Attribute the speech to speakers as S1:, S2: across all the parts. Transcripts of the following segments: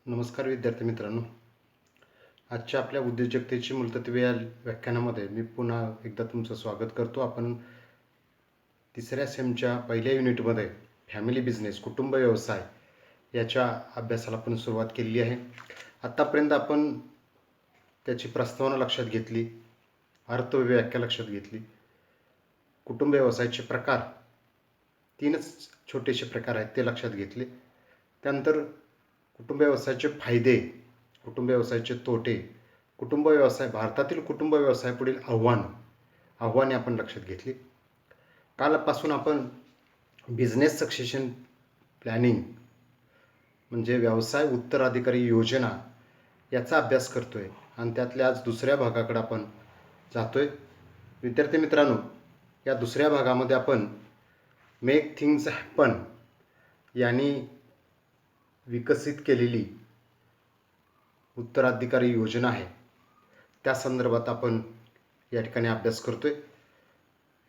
S1: नमस्कार विद्यार्थी मित्रांनो. आजच्या आपल्या उद्योजकतेची मूलतत्वे या व्याख्यानामध्ये मी पुन्हा एकदा तुमचं स्वागत करतो. आपण तिसऱ्या सेमच्या पहिल्या युनिटमध्ये फॅमिली बिझनेस कुटुंब व्यवसाय याच्या अभ्यासाला आपण सुरुवात केलेली आहे. आत्तापर्यंत आपण त्याची प्रस्तावना लक्षात घेतली, अर्थव्याख्या लक्षात घेतली, कुटुंब व्यवसायाचे प्रकार 3च छोटेसे प्रकार आहेत ते लक्षात घेतले. त्यानंतर कुटुंब व्यवसायाचे फायदे, कुटुंब व्यवसायाचे तोटे, कुटुंब व्यवसाय भारतातील कुटुंब व्यवसायापुढील आव्हाने आपण लक्षात घेतली. कालपासून आपण बिझनेस सक्सेशन प्लॅनिंग म्हणजे व्यवसाय उत्तराधिकारी योजना याचा अभ्यास करतोय आणि त्यातल्या आज दुसऱ्या भागाकडे आपण जातोय. विद्यार्थी मित्रांनो, या दुसऱ्या भागामध्ये आपण मेक थिंग्स हॅपन यांनी विकसित केलेली उत्तराधिकारी योजना आहे, त्या संदर्भात आपण या ठिकाणी अभ्यास करतोय.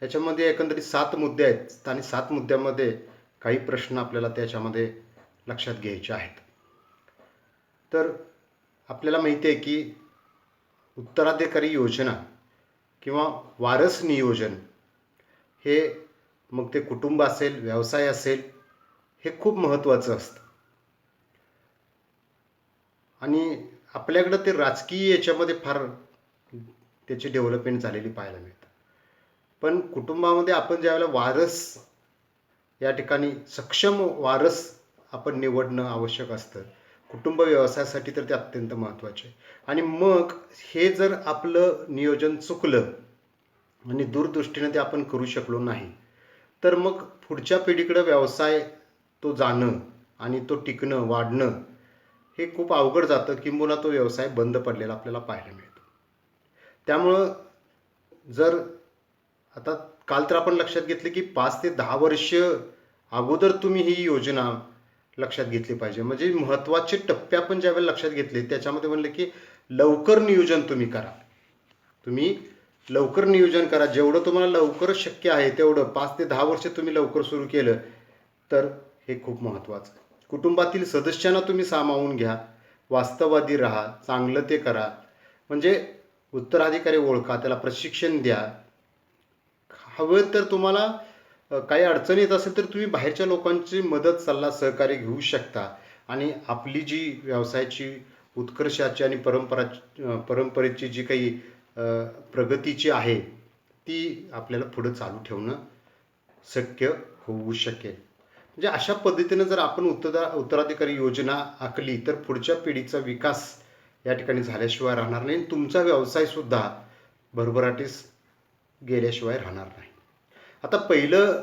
S1: याच्यामध्ये एकंदरीत 7 मुद्दे आहेत आणि 7 मुद्द्यामध्ये काही प्रश्न आपल्याला त्याच्यामध्ये लक्षात घ्यायचे आहेत. तर आपल्याला माहिती आहे की उत्तराधिकारी योजना किंवा वारस नियोजन हे, मग ते कुटुंब असेल, व्यवसाय असेल, हे खूप महत्त्वाचं असतं. आणि आपल्याकडं ते राजकीय याच्यामध्ये फार त्याची डेव्हलपमेंट झालेली पाहायला मिळतं. पण कुटुंबामध्ये आपण ज्यावेळेला वारस या ठिकाणी सक्षम वारस आपण निवडणं आवश्यक असतं. कुटुंब व्यवसायासाठी तर ते अत्यंत महत्त्वाचे आहे. आणि मग हे जर आपलं नियोजन चुकलं आणि दूरदृष्टीनं ते आपण करू शकलो नाही, तर मग पुढच्या पिढीकडं व्यवसाय तो जाणं आणि तो टिकणं, वाढणं हे खूप अवघड जातं, किंबहुना तो व्यवसाय बंद पडलेला आपल्याला पाहायला मिळतो. त्यामुळं जर आता काल तर आपण लक्षात घेतले की 5 ते 10 वर्ष अगोदर तुम्ही ही योजना लक्षात घेतली पाहिजे. म्हणजे महत्त्वाचे टप्पे आपण ज्यावेळेला लक्षात घेतले त्याच्यामध्ये म्हणलं की लवकर नियोजन तुम्ही करा. तुम्ही लवकर नियोजन करा. जेवढं तुम्हाला लवकर शक्य आहे तेवढं 5 ते 10 वर्ष तुम्ही लवकर सुरू केलं तर हे खूप महत्त्वाचं आहे. कुटुंबातील सदस्यांना तुम्ही सामावून घ्या, वास्तववादी राहा, चांगलं ते करा. म्हणजे उत्तराधिकारी ओळखा, त्याला प्रशिक्षण द्या. हवं तर तुम्हाला काही अडचण येत असेल तर तुम्ही बाहेरच्या लोकांची मदत, सल्ला, सहकार्य घेऊ शकता आणि आपली जी व्यवसायाची उत्कर्षाची आणि परंपरेची जी काही प्रगतीची आहे ती आपल्याला पुढं चालू ठेवणं शक्य होऊ शकेल. म्हणजे अशा पद्धतीनं जर आपण उत्तराधिकारी योजना आखली तर पुढच्या पिढीचा विकास या ठिकाणी झाल्याशिवाय राहणार नाही. तुमचा व्यवसायसुद्धा भरभराटीस गेल्याशिवाय राहणार नाही. आता पहिलं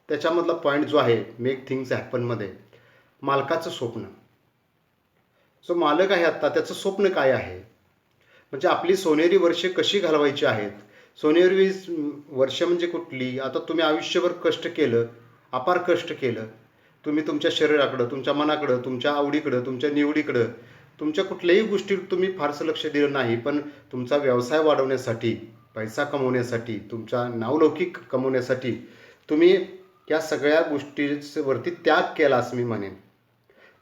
S1: त्याच्यामधला पॉईंट जो आहे मेक थिंग्स हॅपनमध्ये, मालकाचं स्वप्न. जो मालक आहे आत्ता त्याचं स्वप्न काय आहे, म्हणजे आपली सोनेरी वर्षे कशी घालवायची आहेत. सोनेरी वर्ष म्हणजे कुठली? आता तुम्ही आयुष्यभर कष्ट केलं, अपार कष्ट केलं, तुम्ही तुमच्या शरीराकडं, तुमच्या मनाकडं, तुमच्या आवडीकडं, तुमच्या निवडीकडं, तुमच्या कुठल्याही गोष्टी तुम्ही फारसं लक्ष दिलं नाही, पण तुमचा व्यवसाय वाढवण्यासाठी, पैसा कमवण्यासाठी, तुमचा नावलौकिक कमवण्यासाठी तुम्ही या सगळ्या गोष्टीवरती त्याग केला असं मी म्हणेन.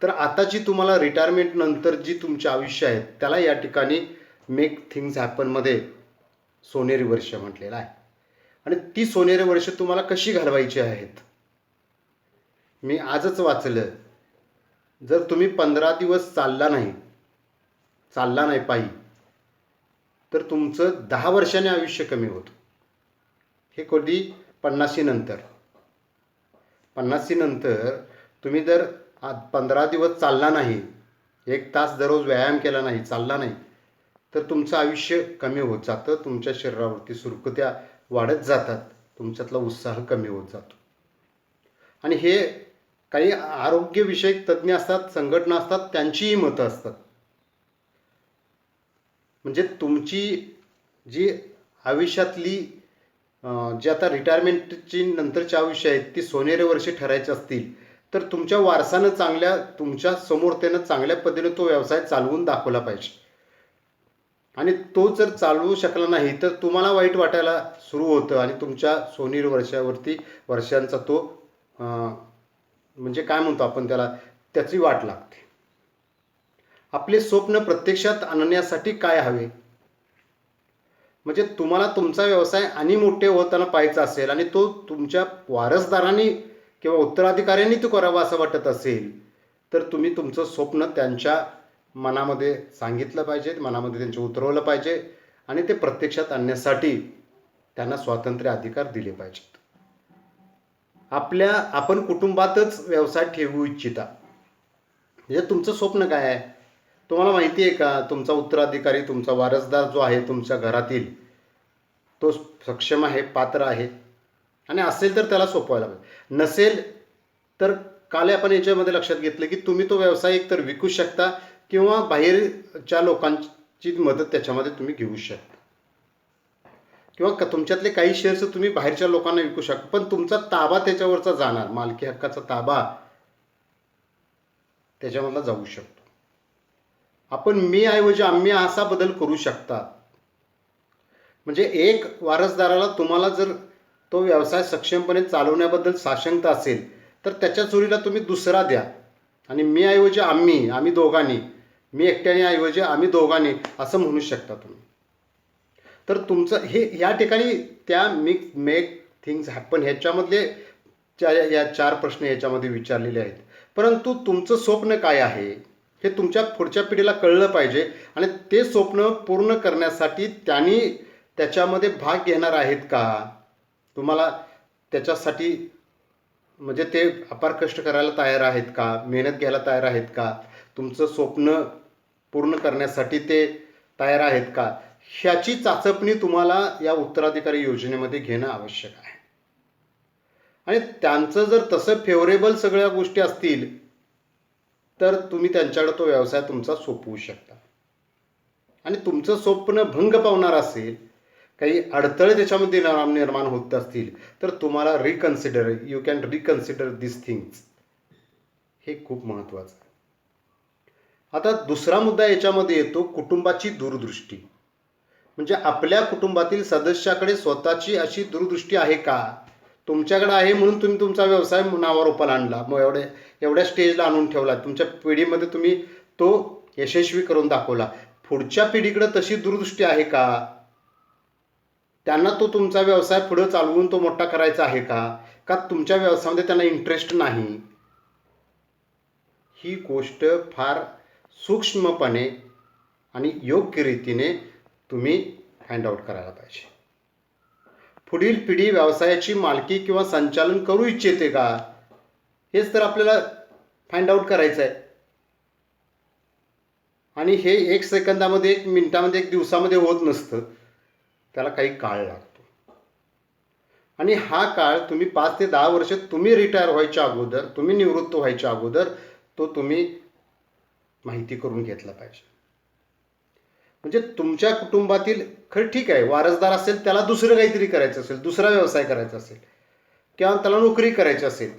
S1: तर आता जी तुम्हाला रिटायरमेंट नंतर जी तुमचे आयुष्य आहे त्याला या ठिकाणी मेक थिंग्स हॅपनमध्ये सोनेरी वर्ष म्हटलेलं आहे. आणि ती सोनेरी वर्ष तुम्हाला कशी घालवायची आहेत. मी आजच वाचलं, जर तुम्ही 15 दिवस चालला नाही पायी, तर तुमचं 10 वर्षाने आयुष्य कमी होतं. हे कधी 50 नंतर. 50 नंतर तुम्ही जर 15 दिवस चालला नाही, 1 तास दररोज व्यायाम केला नाही, चालला नाही, तर तुमचं आयुष्य कमी होत जातं. तुमच्या शरीरावरती सुरकुत्या वाढत जातात, तुमच्यातला उत्साह कमी होत जातो. आणि हे काही आरोग्यविषयक तज्ज्ञ असतात, संघटना असतात, त्यांचीही मतं असतात. म्हणजे तुमची जी आयुष्यातली जी आता रिटायरमेंटची नंतरची आयुष्य आहेत ती सोनेरी वर्षे ठरायची असतील तर तुमच्या वारसानं तुमच्या समोर त्यानं चांगल्या पद्धतीने तो व्यवसाय चालवून दाखवला पाहिजे. आणि तो जर चालवू शकला नाही तर तुम्हाला वाईट वाटायला सुरू होतं आणि तुमच्या सोनेरी वर्षांचा तो, म्हणजे काय म्हणतो आपण त्याला, त्याची वाट लागते. आपले स्वप्न प्रत्यक्षात आणण्यासाठी काय हवे? म्हणजे तुम्हाला तुमचा व्यवसाय आणि मोठे होताना पाहायचा असेल आणि तो तुमच्या वारसदारांनी किंवा उत्तराधिकाऱ्यांनी तो करावा असं वाटत असेल, तर तुम्ही तुमचं स्वप्न त्यांच्या मनामध्ये सांगितलं पाहिजे, मनामध्ये त्यांचे उतरवलं पाहिजे आणि ते प्रत्यक्षात आणण्यासाठी त्यांना स्वातंत्र्य अधिकार दिले पाहिजेत. आपण कुटुंबातच व्यवसाय ठेवू इच्छिता, म्हणजे तुमचं स्वप्न काय आहे? तुम्हाला माहिती आहे का, तुमचा उत्तराधिकारी, तुमचा वारसदार जो आहे तुमच्या घरातील, तो सक्षम आहे, पात्र आहे? आणि असेल तर त्याला सोपवायला पाहिजे. नसेल तर काल आपण याच्यामध्ये लक्षात घेतलं की तुम्ही तो व्यवसाय एकतर विकू शकता किंवा बाहेरच्या लोकांची मदत त्याच्यामध्ये तुम्ही घेऊ शकता, किंवा तुमच्यातले काही शेअर्स तुम्ही बाहेरच्या लोकांना विकू शकता, पण तुमचा ताबा त्याच्यावरचा जाणार, मालकी हक्काचा ताबा त्याच्यामधला जाऊ शकतो. आपण मी ऐवजी आम्ही असा बदल करू शकता. म्हणजे एक वारसदाराला तुम्हाला जर तो व्यवसाय सक्षमपणे चालवण्याबद्दल साशंकता असेल तर त्याच्या चोरीला तुम्ही दुसरा द्या आणि मी ऐवजी आम्ही दोघांनी, मी एकट्याने ऐवजी आम्ही दोघांनी असं म्हणू शकता तुम्ही. तर तुमचं हे या ठिकाणी त्या मेक थिंग्स हॅपन ह्याच्यामधले या 4 प्रश्न याच्यामध्ये विचारलेले आहेत. परंतु तुमचं स्वप्न काय आहे हे तुमच्या पुढच्या पिढीला कळलं पाहिजे आणि ते स्वप्न पूर्ण करण्यासाठी त्यांनी त्याच्यामध्ये भाग घेणार आहेत का? तुम्हाला त्याच्यासाठी म्हणजे ते अपार कष्ट करायला तयार आहेत का? मेहनत घ्यायला तयार आहेत का? तुमचं स्वप्न पूर्ण करण्यासाठी ते तयार आहेत का? ह्याची चाचपणी तुम्हाला या उत्तराधिकारी योजनेमध्ये घेणं आवश्यक आहे. आणि त्यांचं जर तसं फेवरेबल सगळ्या गोष्टी असतील तर तुम्ही त्यांच्याकडे तो व्यवसाय तुमचा सोपवू शकता. आणि तुमचं स्वप्न भंग पावणार असेल, काही अडथळे त्याच्यामध्ये निर्माण होत असतील तर तुम्हाला you can reconsider this things. हे खूप महत्त्वाचं आहे. आता दुसरा मुद्दा याच्यामध्ये येतो, कुटुंबाची दूरदृष्टी. म्हणजे आपल्या कुटुंबातील सदस्याकडे स्वतःची अशी दूरदृष्टी आहे का? तुमच्याकडे आहे म्हणून तुम्ही तुमचा व्यवसाय नावारूपाला आणला, मग एवढ्या स्टेजला आणून ठेवला, तुमच्या पिढीमध्ये तुम्ही तो यशस्वी करून दाखवला. पुढच्या पिढीकडे तशी दूरदृष्टी आहे का? त्यांना तो तुमचा व्यवसाय पुढे चालवून तो मोठा करायचा आहे का तुमच्या व्यवसायामध्ये त्यांना इंटरेस्ट नाही? ही गोष्ट फार सूक्ष्मपणे आणि योग्य रीतीने तुम्ही फाइंड आउट करायला पाहिजे. पुढील पिढी व्यवसायाची मालकी किंवा संचालन करू इच्छिते का? हेच तर आपल्याला फाइंड आउट करायचं आहे. आणि हे 1 सेकंदामध्ये, 1 मिनिटामध्ये, 1 दिवसामध्ये होत नसतं, त्याला काही काळ लागतो. आणि हा काळ तुम्ही 5 ते 10 वर्ष तुम्ही रिटायर व्हायच्या अगोदर, तुम्ही निवृत्त व्हायच्या अगोदर तो तुम्ही माहिती करून घेतला पाहिजे. म्हणजे तुमच्या कुटुंबातील, खरं ठीक आहे, वारसदार असेल, त्याला दुसरं काहीतरी करायचं असेल, दुसरा व्यवसाय करायचा असेल किंवा त्याला नोकरी करायची असेल,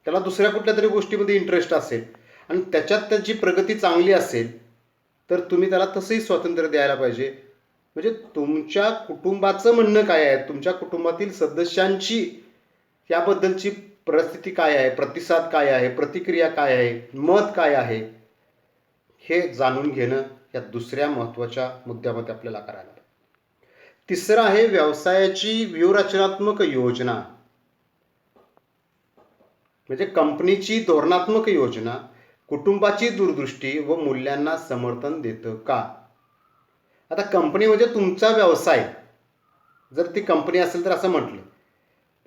S1: त्याला दुसऱ्या कुठल्या तरी गोष्टीमध्ये इंटरेस्ट असेल आणि त्याच्यात त्याची प्रगती चांगली असेल तर तुम्ही त्याला तसंही स्वातंत्र्य द्यायला पाहिजे. म्हणजे तुमच्या कुटुंबाचं म्हणणं काय आहे, तुमच्या कुटुंबातील सदस्यांची याबद्दलची परिस्थिती काय आहे, प्रतिसाद काय आहे, प्रतिक्रिया काय आहे, मत काय आहे, हे जाणून घेणं या दुसऱ्या महत्त्वाच्या मुद्द्यामध्ये आपल्याला करायला. तिसरं आहे व्यवसायाची व्यूहरचनात्मक योजना. म्हणजे कंपनीची धोरणात्मक योजना कुटुंबाची दूरदृष्टी व मूल्यांना समर्थन देतं का? आता कंपनी म्हणजे तुमचा व्यवसाय, जर ती कंपनी असेल तर असं म्हटलं,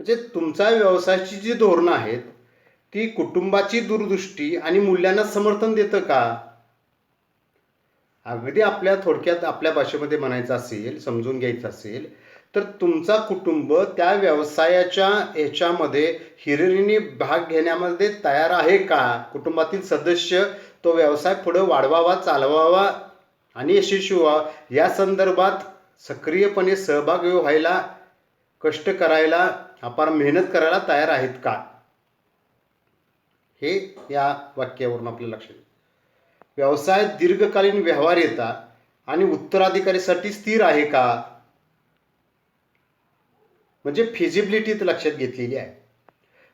S1: म्हणजे तुमच्या व्यवसायाची जी धोरणं आहेत ती कुटुंबाची दूरदृष्टी आणि मूल्यांना समर्थन देतं का? अगदी थोडक्यात आपल्या भाषेमध्ये म्हणायचं असेल, समजून घ्यायचं असेल तर तुमचा कुटुंब त्या व्यवसायाच्या याच्यामध्ये हिरिरीने भाग घेण्यामध्ये तयार आहे का? कुटुंबातील सदस्य तो व्यवसाय पुढे वाढवावा, चालवावा आणि यशस्वी व्हावा या संदर्भात सक्रियपणे सहभागी व्हायला, कष्ट करायला, अपार मेहनत करायला तयार आहेत का? हे या वाक्यावरून आपल्याला लक्षात येईल. व्यवसायात दीर्घकालीन व्यवहार्यता आणि उत्तराधिकारीसाठी स्थिर आहे का? म्हणजे फिजिबिलिटी लक्षात घेतलेली आहे.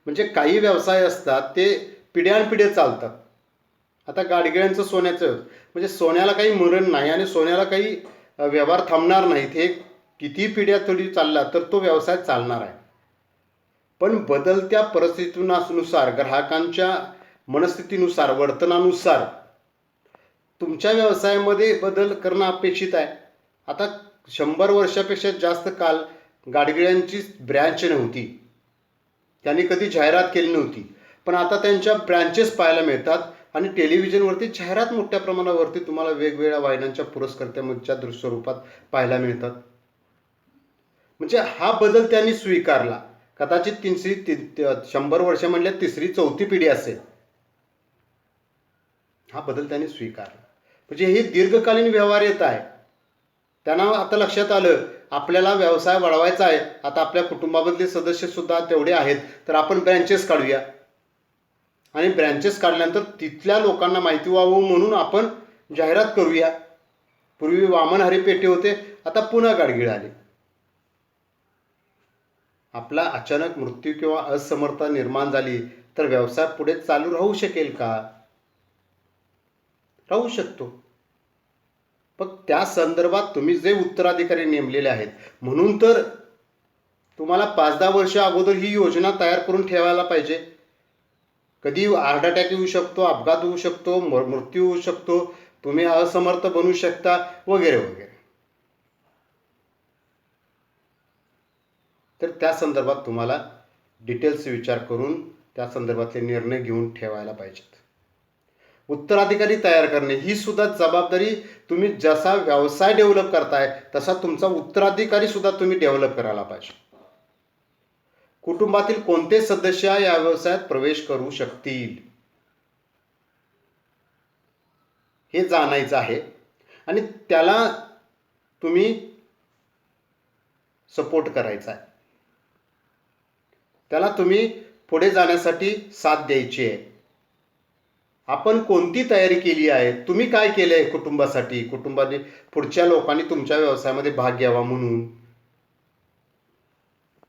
S1: म्हणजे काही व्यवसाय असतात ते पिढ्यानपिढ्या चालतात आता गाडगिळ्यांचं सोन्याचं म्हणजे सोन्याला काही मरण नाही आणि सोन्याला काही व्यवहार थांबणार नाहीत. हे किती पिढ्या तरी चालला तर तो व्यवसाय चालणार आहे. पण बदलत्या परिस्थितीनुसार, ग्राहकांच्या मनस्थितीनुसार, वर्तनानुसार तुमच्या व्यवसायामध्ये बदल करणं अपेक्षित आहे. आता 100 वर्षापेक्षा जास्त काल गाडगिळ्यांची ब्रँच नव्हती, त्यांनी कधी जाहिरात केली नव्हती. पण आता त्यांच्या ब्रँचेस पाहायला मिळतात आणि टेलिव्हिजनवरती जाहिरात मोठ्या प्रमाणावरती तुम्हाला वेगवेगळ्या वाहिन्यांच्या पुरस्कर्त्यांच्या स्वरूपात पाहायला मिळतात. म्हणजे हा बदल त्यांनी स्वीकारला. कदाचित 100 वर्ष म्हणल्या तिसरी चौथी पिढी असेल, हा बदल त्यांनी स्वीकारला. म्हणजे हे दीर्घकालीन व्यवहार येत आहे. त्यांना आता लक्षात आलं आपल्याला व्यवसाय वाढवायचा आहे. आता आपल्या कुटुंबामधले सदस्य सुद्धा तेवढे आहेत, तर आपण ब्रँचेस काढूया आणि ब्रँचेस काढल्यानंतर तिथल्या लोकांना माहिती व्हावं म्हणून आपण जाहिरात करूया. पूर्वी वामन हरी पेठे होते, आता पुन्हा गाडगीळ आले. आपला अचानक मृत्यू किंवा असमर्थता निर्माण झाली तर व्यवसाय पुढे चालू राहू शकेल का? राहू शकतो. पण त्या संदर्भात तुम्ही जे उत्तराधिकारी नेमलेले आहेत, म्हणून तर तुम्हाला 5-10 वर्ष अगोदर ही योजना तयार करून ठेवायला पाहिजे. कधी हार्ट अटॅक येऊ शकतो, अपघात होऊ शकतो, मृत्यू होऊ शकतो, तुम्ही असमर्थ बनू शकता वगैरे वगैरे. तर त्या संदर्भात तुम्हाला डिटेल्स विचार करून त्या संदर्भातले निर्णय घेऊन ठेवायला पाहिजेत. उत्तराधिकारी तयार करणे ही सुद्धा जबाबदारी, तुम्ही जसा व्यवसाय डेव्हलप करताय तसा तुमचा उत्तराधिकारी सुद्धा तुम्ही डेव्हलप करायला पाहिजे. कुटुंबातील कोणते सदस्य या व्यवसायात प्रवेश करू शकतील हे जाणायचं आहे आणि त्याला तुम्ही सपोर्ट करायचा आहे. त्याला तुम्ही पुढे जाण्यासाठी साथ द्यायची आहे. आपण कोणती तयारी केली आहे, तुम्ही काय केलं आहे कुटुंबासाठी, कुटुंबाने पुढच्या लोकांनी तुमच्या व्यवसायामध्ये भाग घ्यावा म्हणून.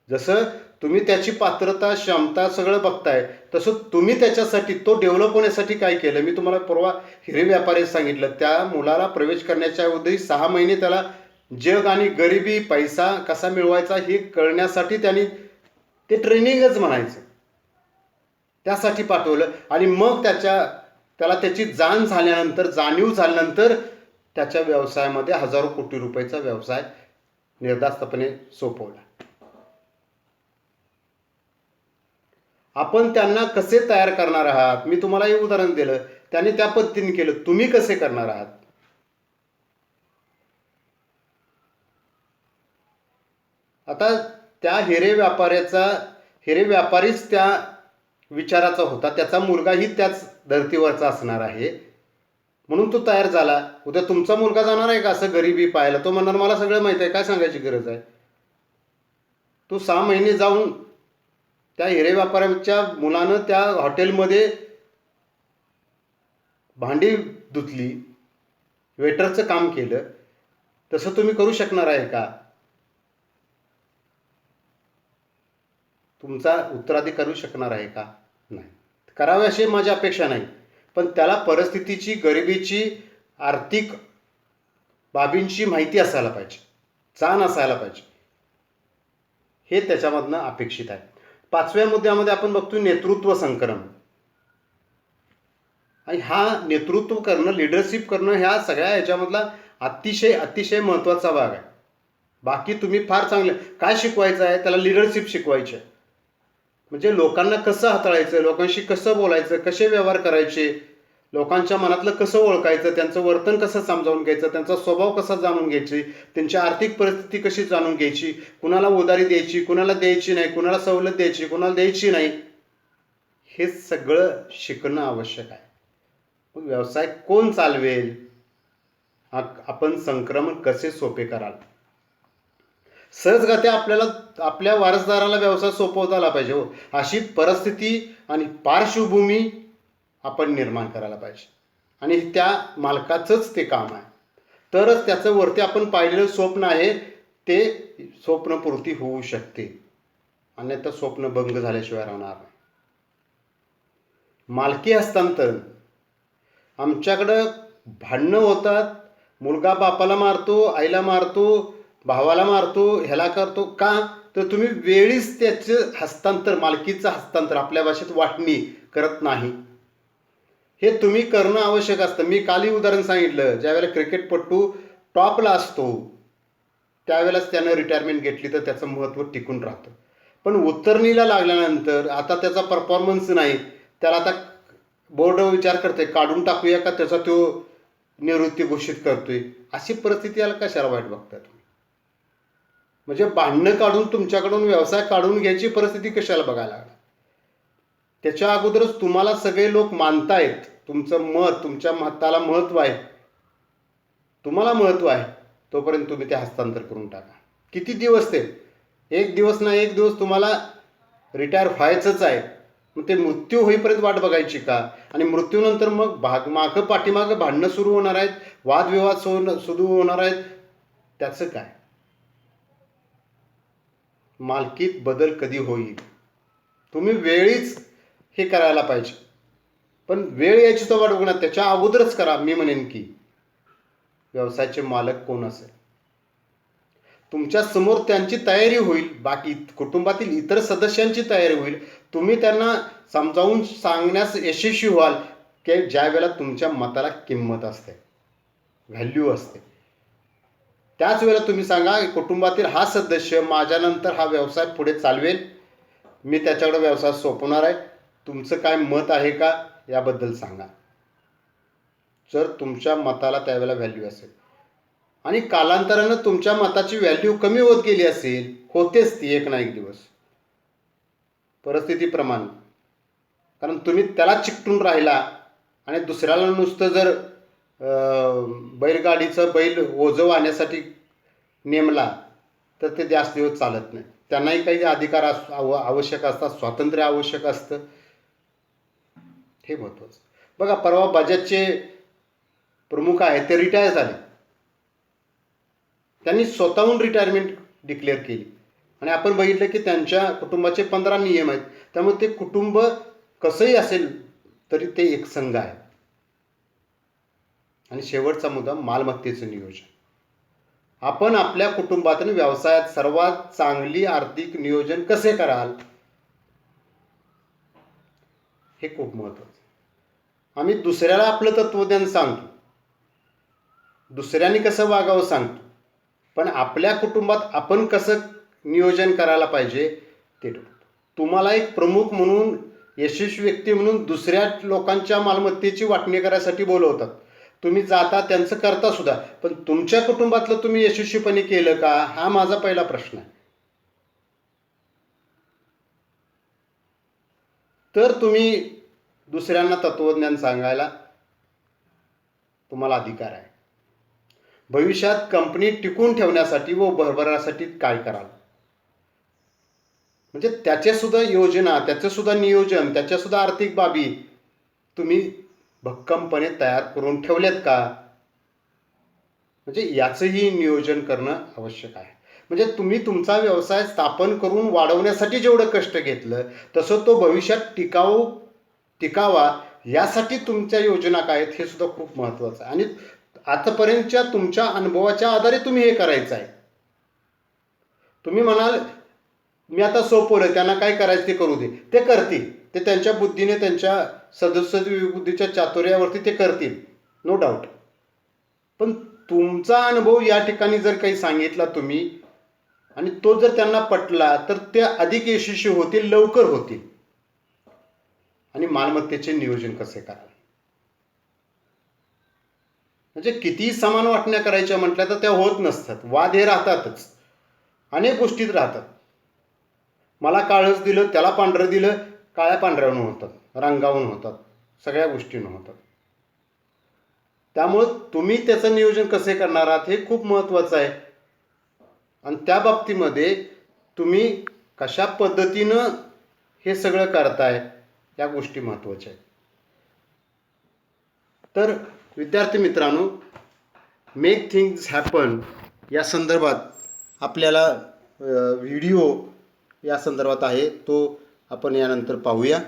S1: जसं तुम्ही त्याची पात्रता, क्षमता सगळं बघताय, तसं तुम्ही त्याच्यासाठी, तो डेव्हलप होण्यासाठी काय केलं. मी तुम्हाला परवा हिरे व्यापारी सांगितलं, त्या मुलाला प्रवेश करण्याच्या अगोदर 6 महिने त्याला जग आणि गरिबी, पैसा कसा मिळवायचा हे कळण्यासाठी त्यांनी ते ट्रेनिंगच म्हणायचं, त्यासाठी पाठवलं. आणि मग त्याला त्याची जाण झाल्यानंतर, जाणीव झाल्यानंतर त्याच्या व्यवसायामध्ये हजारो कोटी रुपयाचा व्यवसाय निर्धास्तपणे सोपवला. आपण त्यांना कसे तयार करणार आहात, मी तुम्हाला हे उदाहरण दिलं, त्याने त्या पद्धतीने केलं. तुम्ही कसे करणार आहात. आता त्या हिरे व्यापारीच त्या विचाराचा होता, त्याचा मुलगाही त्याच धर्तीवरचा असणार आहे, म्हणून तो तयार झाला. उद्या तुमचा मुलगा जाणार आहे का असं गरिबी पाहायला, तो म्हणणार मला सगळं माहित आहे, काय सांगायची गरज आहे. तो 6 महिने जाऊन त्या हिरे व्यापाऱ्याच्या मुलानं त्या हॉटेलमध्ये भांडी धुतली, वेटरचं काम केलं, तसं तुम्ही करू शकणार आहे का. तुमचा उत्तराधिकारी करू शकणार आहे का. नाही. करावे अशी माझी अपेक्षा नाही, पण त्याला परिस्थितीची, गरिबीची, आर्थिक बाबींची माहिती असायला पाहिजे, जाण असायला पाहिजे, हे त्याच्यामधनं अपेक्षित आहे. 5व्या मुद्द्यामध्ये आपण बघतोय नेतृत्व संक्रमण. आणि हा नेतृत्व करणं, लिडरशिप करणं ह्या सगळ्या ह्याच्यामधला अतिशय महत्त्वाचा भाग आहे. बाकी तुम्ही फार चांगलं काय शिकवायचं आहे, त्याला लिडरशिप शिकवायची आहे. म्हणजे लोकांना कसं हाताळायचं, लोकांशी कसं बोलायचं, कसे व्यवहार करायचे, लोकांच्या मनातलं कसं ओळखायचं, त्यांचं वर्तन कसं समजावून घ्यायचं, त्यांचा स्वभाव कसा जाणून घ्यायची, त्यांची आर्थिक परिस्थिती कशी जाणून घ्यायची, कुणाला उधारी द्यायची, कुणाला द्यायची नाही, कुणाला सवलत द्यायची, कुणाला द्यायची नाही, हे सगळं शिकणं आवश्यक आहे. मग व्यवसाय कोण चालवेल, आपण संक्रमण कसे सोपे कराल. सहजगत्या आपल्याला आपल्या वारसदाराला व्यवसाय सोपवता आला पाहिजे हो, अशी परिस्थिती आणि पार्श्वभूमी आपण निर्माण करायला पाहिजे. आणि त्या मालकाचंच ते काम आहे, तरच त्याचं वरती आपण पाहिलेलं स्वप्न आहे ते स्वप्नपूर्ती होऊ शकते, अन्यथा स्वप्न भंग झाल्याशिवाय राहणार नाही. मालकी हस्तांतरण आमच्याकडं भांडणं होतात, मुलगा बापाला मारतो, आईला मारतो, भावाला मारतो, ह्याला करतो का? तर तुम्ही वेळीच त्याचं हस्तांतर, मालकीचं हस्तांतर, आपल्या भाषेत वाटणी करत नाही. हे तुम्ही करणं आवश्यक असतं. मी कालही उदाहरण सांगितलं, ज्यावेळेला क्रिकेटपटू टॉपला असतो त्यावेळेलाच त्यानं रिटायरमेंट घेतली तर त्याचं महत्त्व टिकून राहतं. पण उतरणीला लागल्यानंतर आता त्याचा परफॉर्मन्स नाही, त्याला आता बोर्ड विचार करते काढून टाकूया का त्याचा तो निवृत्ती घोषित करतोय. अशी परिस्थिती याला कशाला वाईट बघता तुम्ही? म्हणजे भांडणं काढून तुमच्याकडून व्यवसाय काढून घ्यायची परिस्थिती कशाला बघायला लागला? त्याच्या अगोदरच तुम्हाला सगळे लोक मानतायत, तुमचं मत, तुमच्या मताला महत्त्व आहे, तुम्हाला महत्त्व आहे, तोपर्यंत तुम्ही ते हस्तांतर करून टाका. किती दिवस ते? एक दिवस ना एक दिवस तुम्हाला रिटायर व्हायचंच आहे. मग ते मृत्यू होईपर्यंत वाट बघायची का? आणि मृत्यूनंतर मग मागं पाठीमागं भांडणं सुरू होणार आहेत, वादविवाद सुरू होणार आहेत. त्याचं काय? मालकीत बदल कधी होईल? तुम्ही वेळीच हे करायला पाहिजे. पण वेळ यायची तो वाट बघणार, त्याच्या अगोदरच करा. मी म्हणेन की व्यवसायाचे मालक कोण असेल, तुमच्या समोर त्यांची तयारी होईल, बाकी कुटुंबातील इतर सदस्यांची तयारी होईल, तुम्ही त्यांना समजावून सांगण्यास यशस्वी व्हाल की ज्या वेळेला तुमच्या मताला किंमत असते, व्हॅल्यू असते. त्याच वेळेला तुम्ही सांगा कुटुंबातील हा सदस्य माझ्यानंतर हा व्यवसाय पुढे चालवेल, मी त्याच्याकडे व्यवसाय सोपवणार आहे, तुमचं काय मत आहे का याबद्दल सांगा. जर तुमच्या मताला त्यावेळेला व्हॅल्यू असेल आणि कालांतरानं तुमच्या मताची व्हॅल्यू कमी होत गेली असेल, होतेच ती एक ना एक दिवस परिस्थितीप्रमाणे. कारण तुम्ही त्याला चिकटून राहिला आणि दुसऱ्याला नुसतं जर बैलगाडीचं बैल ओझं वाहण्यासाठी नेमला तर ते जास्त दिवस चालत नाही. त्यांनाही काही अधिकार आवश्यक असतात, स्वातंत्र्य आवश्यक असतं. हे महत्त्वाचं. बघा, परवा बजाजचे प्रमुख आहेत ते रिटायर झाले. त्यांनी स्वतःहून रिटायरमेंट डिक्लेअर केली आणि आपण बघितलं की त्यांच्या कुटुंबाचे 15 नियम आहेत. त्यामुळे ते कुटुंब कसंही असेल तरी ते एक संघ आहे. आणि शेवटचा मुद्दा मालमत्तेचं नियोजन. आपण आपल्या कुटुंबातील व्यवसायात सर्वात चांगली आर्थिक नियोजन कसे कराल हे खूप महत्त्वाचं. आम्ही दुसऱ्याला आपलं तत्वज्ञान सांगतो, दुसऱ्याने कसं वागावं सांगतो, पण आपल्या कुटुंबात आपण कसं नियोजन करायला पाहिजे ते ठरवतो. तुम्हाला एक प्रमुख म्हणून, यशस्वी व्यक्ती म्हणून दुसऱ्या लोकांच्या मालमत्तेची वाटणी करायसाठी बोलवतात. तुम्ही जाता, त्यांचं करता सुद्धा, पण तुमच्या कुटुंबातलं तुम्ही यशस्वीपणे केलं का हा माझा पहिला प्रश्न आहे. तर तुम्ही दुसऱ्यांना तत्वज्ञान सांगायला तुम्हाला अधिकार आहे. भविष्यात कंपनी टिकून ठेवण्यासाठी व भरभरासाठी काय कराल, म्हणजे त्याचे सुद्धा योजना, त्याचं सुद्धा नियोजन, त्याच्या सुद्धा आर्थिक बाबी तुम्ही भक्कमपणे तयार करून ठेवलेत का, म्हणजे याचंही नियोजन करणं आवश्यक आहे. म्हणजे तुम्ही तुमचा व्यवसाय स्थापन करून वाढवण्यासाठी जेवढं कष्ट घेतलं तसं तो भविष्यात टिकावा यासाठी तुमच्या योजना काय आहेत हे सुद्धा खूप महत्त्वाचं आहे. आणि आतापर्यंतच्या तुमच्या अनुभवाच्या आधारे तुम्ही हे करायचं आहे. तुम्ही म्हणाल मी आता सोपवलं, त्यांना काय करायचं ते करू दे, ते करतील, ते त्यांच्या बुद्धीने, त्यांच्या सदस्य बुद्धीच्या चातुर्यावरती ते करतील, नो डाऊट. पण तुमचा अनुभव या ठिकाणी जर काही सांगितला तुम्ही आणि तो जर त्यांना पटला तर ते अधिक यशस्वी होतील, लवकर होतील. आणि मालमत्तेचे नियोजन कसे कराल, म्हणजे कितीही समान वाटण्या करायच्या म्हटल्या तर त्या होत नसतात. वाद हे राहतातच, अनेक गोष्टीत राहतात. मला काळच दिलं, त्याला पांढरं दिलं, काळ्या पांढऱ्यावरून होतात, रंगावून होतात, सगळ्या गोष्टींना होतात. त्यामुळं तुम्ही त्याचं नियोजन कसे करणार आहात हे खूप महत्त्वाचं आहे. आणि त्या बाबतीमध्ये तुम्ही कशा पद्धतीनं हे सगळं करताय या गोष्टी महत्त्वाच्या आहेत. तर विद्यार्थी मित्रांनो, मेक थिंग्स हॅपन या संदर्भात आपल्याला व्हिडिओ या संदर्भात आहे, तो आपण यानंतर पाहूया.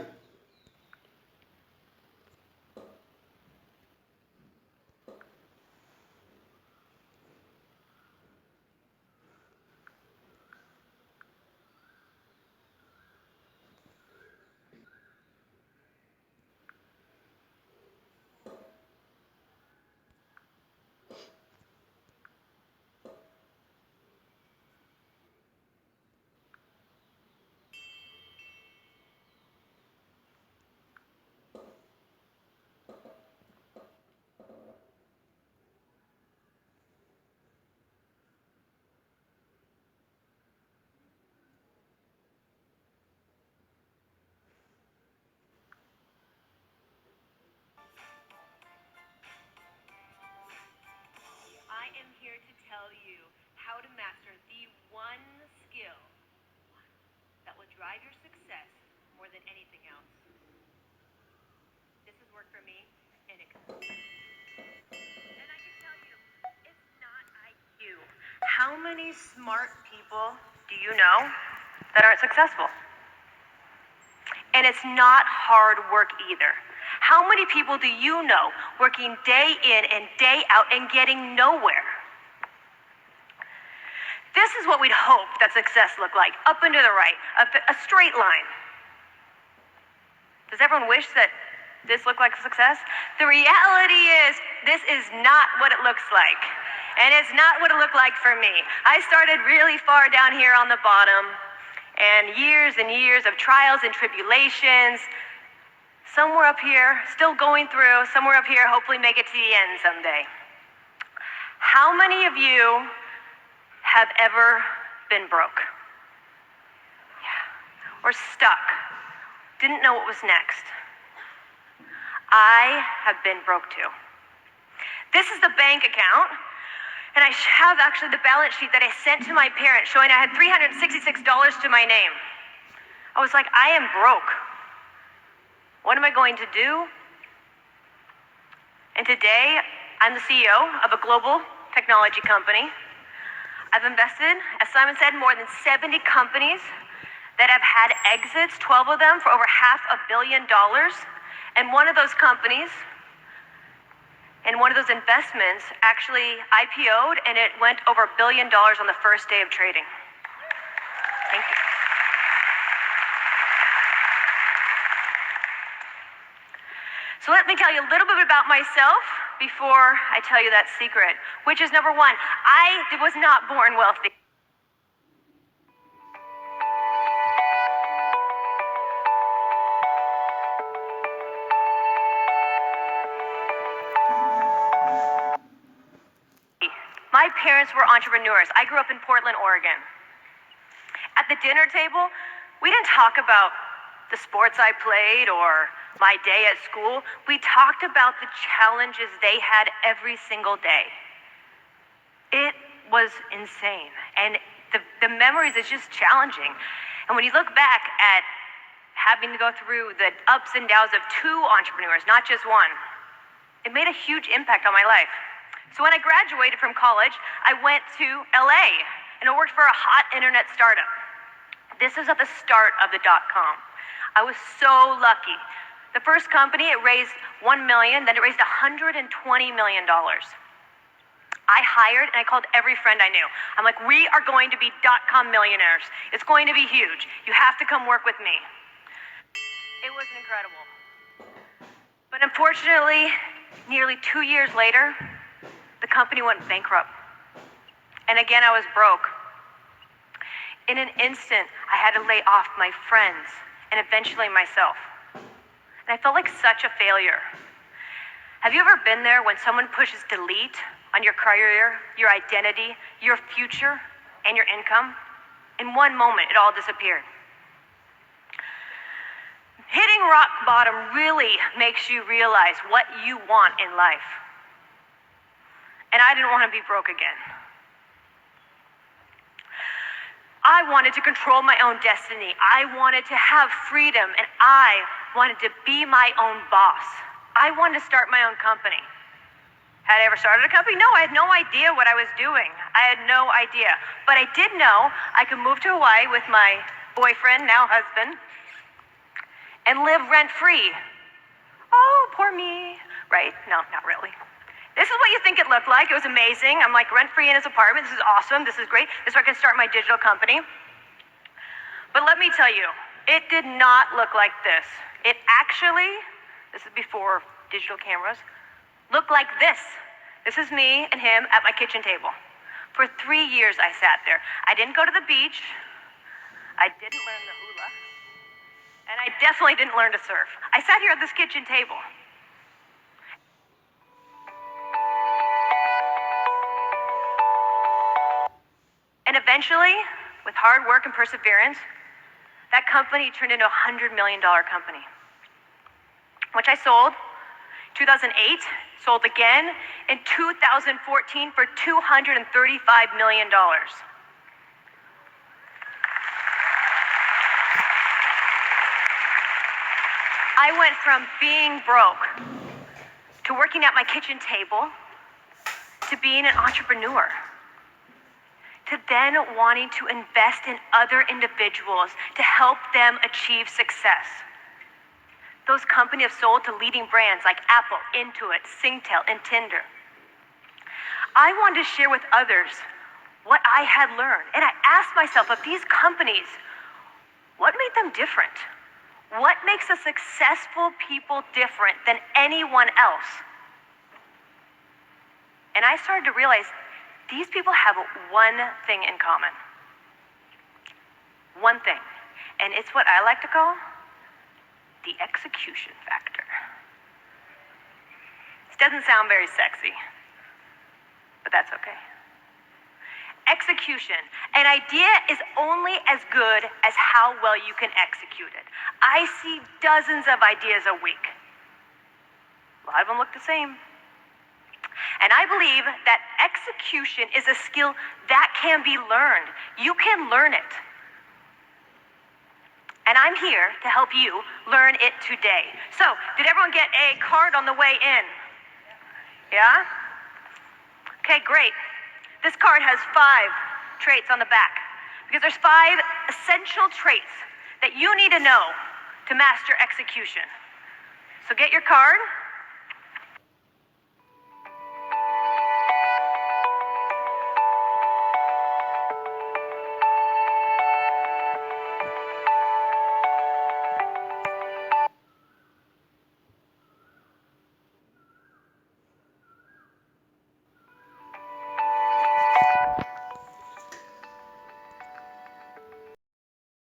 S2: drive your success more than anything else. This has worked for me, and it can. And I can tell you, it's not IQ. How many smart people do you know that aren't successful? And it's not hard work either. How many people do you know working day in and day out and getting nowhere? This is what we'd hope that success looked like, up and to the right, a straight line. Does everyone wish that this looked like success? The reality is, this is not what it looks like. And it's not what it looked like for me. I started really far down here on the bottom, and years of trials and tribulations. Somewhere up here, still going through, somewhere up here, hopefully make it to the end someday. How many of you have ever been broke? Yeah. Or stuck? Didn't know what was next? I have been broke too. This is the bank account, and I have actually the balance sheet that I sent to my parents showing I had $366 to my name. I was like, I am broke. What am I going to do? And today, I'm the CEO of a global technology company. I've invested, as Simon said, more than 70 companies that have had exits, 12 of them for over $500 million. And one of those companies and one of those investments actually IPO'd, and it went over $1 billion on the first day of trading. Thank you. So let me tell you a little bit about myself before I tell you that secret, which is number one, I was not born wealthy. My parents were entrepreneurs. I grew up in Portland, Oregon. At the dinner table, we didn't talk about the sports I played or my day at school. We talked about the challenges they had every single day. It was insane. And the memories is just challenging. And when you look back at having to go through the ups and downs of two entrepreneurs, not just one, it made a huge impact on my life. So when I graduated from college, I went to LA and I worked for a hot internet startup. This is at the start of the .com. I was so lucky. The first company, it raised $1 million, then it raised $120 million. I hired and I called every friend I knew. I'm like, we are going to be .com millionaires. It's going to be huge. You have to come work with me. It was incredible. But unfortunately, nearly 2 years later, the company went bankrupt. And again, I was broke. In an instant, I had to lay off my friends and eventually myself. And I felt like such a failure. Have you ever been there when someone pushes delete on your career, your identity, your future, and your income? In one moment, it all disappeared. Hitting rock bottom really makes you realize what you want in life. And I didn't want to be broke again. I wanted to control my own destiny. I wanted to have freedom, and I wanted to be my own boss. I wanted to start my own company. Had I ever started a company? No, I had no idea what I was doing. I had no idea. But I did know I could move to Hawaii with my boyfriend, now husband, and live rent-free. Oh, poor me. Right? No, not really. This is what you think it looked like. It was amazing. I'm like rent-free in his apartment. This is awesome. This is great. This is where I can start my digital company. But let me tell you, it did not look like this. It actually, this is before digital cameras, looked like this. This is me and him at my kitchen table. For 3 years I sat there. I didn't go to the beach. I didn't learn the hula. And I definitely didn't learn to surf. I sat here at this kitchen table. And eventually, with hard work and perseverance, that company turned into a $100 million company, which I sold. 2008, sold again. In 2014 for $235 million. I went from being broke to working at my kitchen table to being an entrepreneur to then wanting to invest in other individuals to help them achieve success. Those companies have sold to leading brands like Apple, Intuit, Singtel, and Tinder. I wanted to share with others what I had learned. And I asked myself, of these companies, what made them different? What makes the successful people different than anyone else? And I started to realize these people have one thing in common. One thing. And it's what I like to call the execution factor. This doesn't sound very sexy, but that's okay. Execution. An idea is only as good as how well you can execute it. I see dozens of ideas a week. A lot of them look the same. And I believe that execution is a skill that can be learned. You can learn it. And I'm here to help you learn it today. So, did everyone get a card on the way in? Yeah? Okay, great. This card has 5 traits on the back because there's 5 essential traits that you need to know to master execution. So get your card.